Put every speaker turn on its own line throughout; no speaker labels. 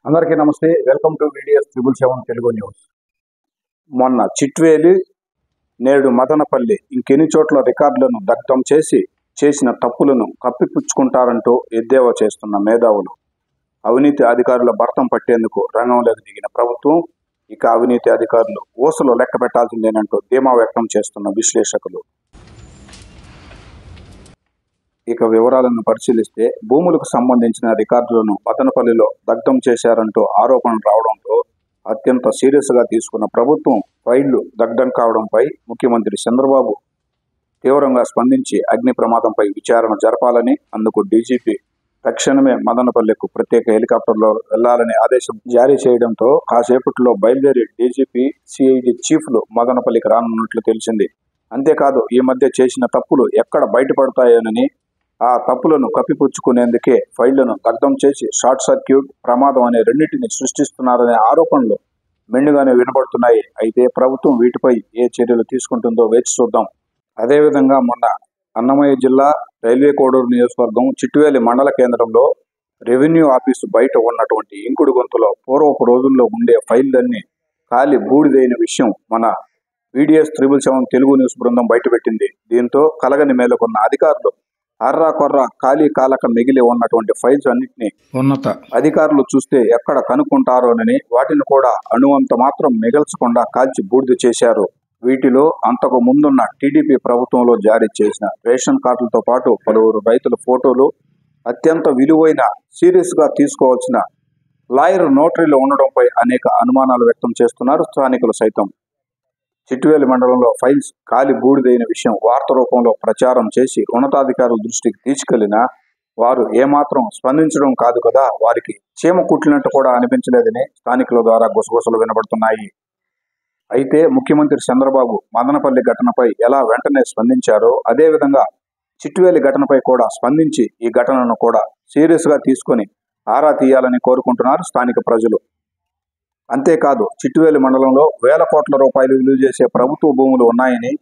అందరికీ నమస్తే. Welcome to VDS 777 Telugu news. మొన్న చిట్వేలి, నేడు మదనపల్లి ఇంకెన్ని చోట్ల రికార్డులను దగ్ధం చేసిన తప్పులను కప్పిపుచ్చుకుంటారంటూ ఎద్దేవా చేస్తున్న మేధావులు, అవినీతి అధికారుల భర్తం పట్టేందుకు రంగంలోకి దిగిన ప్రభుత్వం ఇక అవినీతి అధికారులు ఊసలు లెక్క పెట్టాల్సిందేనంటూ ధీమా వ్యక్తం చేస్తున్న విశ్లేషకులు. ఇక వివరాలను పరిశీలిస్తే, భూములకు సంబంధించిన రికార్డులను మదనపల్లిలో దగ్ధం చేశారంటూ ఆరోపణలు రావడంతో అత్యంత సీరియస్గా తీసుకున్న ప్రభుత్వం ఫైళ్లు దగ్ధం కావడంపై ముఖ్యమంత్రి చంద్రబాబు తీవ్రంగా స్పందించి అగ్ని ప్రమాదంపై విచారణ జరపాలని, అందుకు డీజీపీ తక్షణమే మదనపల్లికు ప్రత్యేక హెలికాప్టర్లో వెళ్లాలని ఆదేశం జారీ చేయడంతో కాసేపట్లో బయలుదేరి డీజీపీ, సిఐడి చీఫ్లు మదనపల్లికి రానున్నట్లు తెలిసింది. అంతేకాదు, ఈ మధ్య చేసిన తప్పులు ఎక్కడ బయటపడతాయోనని, ఆ తప్పులను కప్పిపుచ్చుకునేందుకే ఫైళ్లను దగ్ధం చేసి షార్ట్ సర్క్యూట్, ప్రమాదం అనే రెండింటిని సృష్టిస్తున్నారనే ఆరోపణలు మెండుగానే వినపడుతున్నాయి. అయితే ప్రభుత్వం వీటిపై ఏ చర్యలు తీసుకుంటుందో వేచి చూద్దాం. అదేవిధంగా మొన్న అన్నమయ్య జిల్లా రైల్వే కోడూరు నియోజకవర్గం చిట్వేలి మండల కేంద్రంలో రెవెన్యూ ఆఫీసు బయట ఉన్నటువంటి ఇంకుడు గొంతులో పూర్వపు రోజుల్లో ఉండే ఫైళ్లన్నీ ఖాళీ బూడిదైన విషయం మన VDS 777 తెలుగు న్యూస్ బృందం బయటపెట్టింది. దీంతో కలగని మేలుకున్న అధికారులు అర్రా కొర్రా ఖాళీ కాలక మిగిలి ఉన్నటువంటి ఫైల్స్ అన్నింటినీ ఉన్నత అధికారులు చూస్తే ఎక్కడ కనుక్కుంటారోనని వాటిని కూడా అణువంత మాత్రం మిగల్చకుండా కాల్చి బూడిద చేశారు. వీటిలో అంతకు ముందున్న టీడీపీ ప్రభుత్వంలో జారీ చేసిన రేషన్ కార్డులతో పాటు పలువురు రైతుల ఫోటోలు, అత్యంత విలువైన సీరియస్గా తీసుకోవాల్సిన లాయర్ నోటరీలు ఉండడంపై అనేక అనుమానాలు వ్యక్తం చేస్తున్నారు స్థానికులు సైతం. చిట్వేలి మండలంలో ఫైల్స్ ఖాళీ బూడిదైన విషయం వార్త రూపంలో ప్రచారం చేసి ఉన్నతాధికారుల దృష్టికి తీసుకెళ్లినా వారు ఏమాత్రం స్పందించడం కాదు కదా, వారికి చీమ కుట్టినట్టు కూడా అనిపించలేదని స్థానికుల ద్వారా గుసగుసలు వినబడుతున్నాయి. అయితే ముఖ్యమంత్రి చంద్రబాబు మదనపల్లి ఘటనపై ఎలా వెంటనే స్పందించారో, అదేవిధంగా చిట్వేలి ఘటనపై కూడా స్పందించి ఈ ఘటనను కూడా సీరియస్గా తీసుకొని ఆరా తీయాలని కోరుకుంటున్నారు స్థానిక ప్రజలు. అంతేకాదు, చిట్వేలి మండలంలో వేల కోట్ల రూపాయలు విలువ చేసే ప్రభుత్వ భూములు ఉన్నాయని,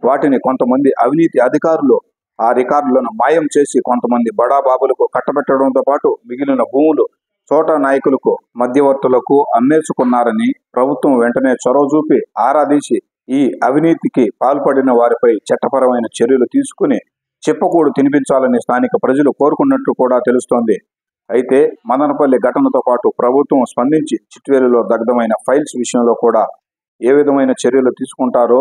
వాటిని కొంతమంది అవినీతి అధికారులు ఆ రికార్డులను మాయం చేసి కొంతమంది బడాబాబులకు కట్టబెట్టడంతో పాటు మిగిలిన భూములు చోటా నాయకులకు, మధ్యవర్తులకు అమ్మేసుకున్నారని ప్రభుత్వం వెంటనే చొరవ చూపి ఆరాదీసి ఈ అవినీతికి పాల్పడిన వారిపై చట్టపరమైన చర్యలు తీసుకుని చిప్పకూడు తినిపించాలని స్థానిక ప్రజలు కోరుకున్నట్టు కూడా తెలుస్తోంది. అయితే మదనపల్లి ఘటనతో పాటు ప్రభుత్వం స్పందించి చిట్వేలిలో దగ్ధమైన ఫైల్స్ విషయంలో కూడా ఏ విధమైన చర్యలు తీసుకుంటారో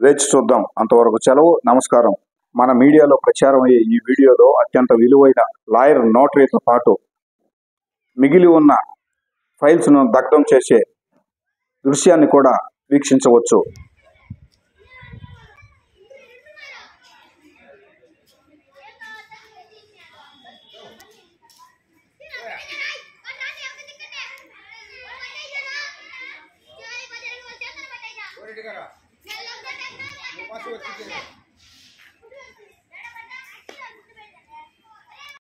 వేచి చూద్దాం. అంతవరకు సెలవు. నమస్కారం. మన మీడియాలో ప్రచారం అయ్యే ఈ వీడియోలో అత్యంత విలువైన లాయర్ నోటరీతో పాటు మిగిలి ఉన్న ఫైల్స్ను దగ్ధం చేసే దృశ్యాన్ని కూడా వీక్షించవచ్చు.
Boleh dengar tak? Lepas tu